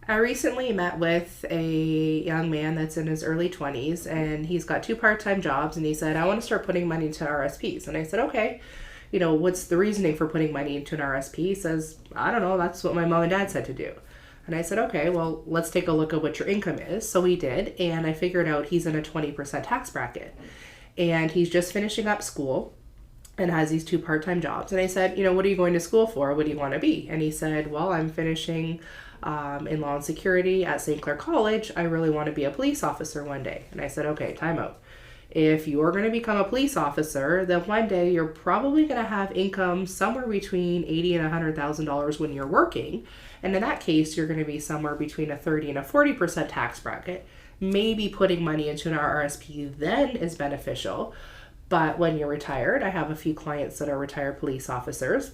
I recently met with a young man that's in his early 20s, and he's got two part-time jobs, and he said, I want to start putting money into RSPs. And I said, okay, what's the reasoning for putting money into an RSP? He says, I don't know, that's what my mom and dad said to do. And I said, okay, well, let's take a look at what your income is. So we did, and I figured out he's in a 20% tax bracket. And he's just finishing up school and has these two part-time jobs. And I said, what are you going to school for? What do you want to be? And he said, well, I'm finishing in law and security at St. Clair College. I really want to be a police officer one day. And I said, okay, time out. If you're going to become a police officer, then one day you're probably going to have income somewhere between $80,000 and $100,000 when you're working. And in that case, you're going to be somewhere between a 30 and a 40% tax bracket. Maybe putting money into an RRSP then is beneficial. But when you're retired, I have a few clients that are retired police officers,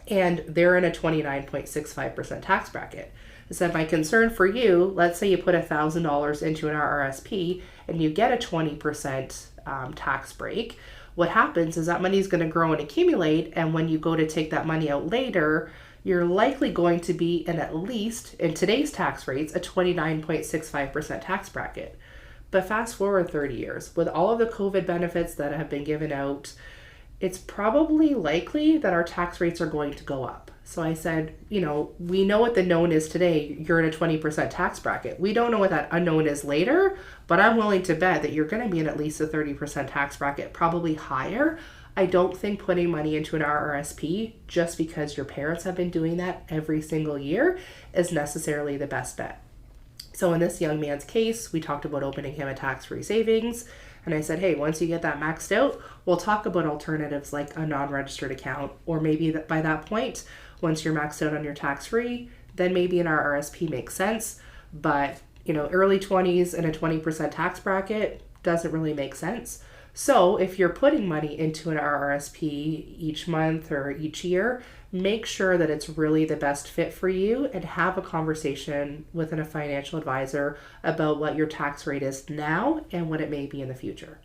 and they're in a 29.65% tax bracket. I said, my concern for you, let's say you put $1,000 into an RRSP and you get a 20% tax break. What happens is that money is going to grow and accumulate, and when you go to take that money out later, you're likely going to be in, at least in today's tax rates, a 29.65% tax bracket. But fast forward 30 years, with all of the COVID benefits that have been given out, it's probably likely that our tax rates are going to go up. So I said, we know what the known is today. You're in a 20% tax bracket. We don't know what that unknown is later, but I'm willing to bet that you're going to be in at least a 30% tax bracket, probably higher. I don't think putting money into an RRSP just because your parents have been doing that every single year is necessarily the best bet. So in this young man's case, we talked about opening him a tax-free savings. And I said, hey, once you get that maxed out, we'll talk about alternatives like a non-registered account, or maybe that by that point, once you're maxed out on your tax-free, then maybe an RRSP makes sense. But, early 20s and a 20% tax bracket doesn't really make sense. So if you're putting money into an RRSP each month or each year, make sure that it's really the best fit for you and have a conversation with a financial advisor about what your tax rate is now and what it may be in the future.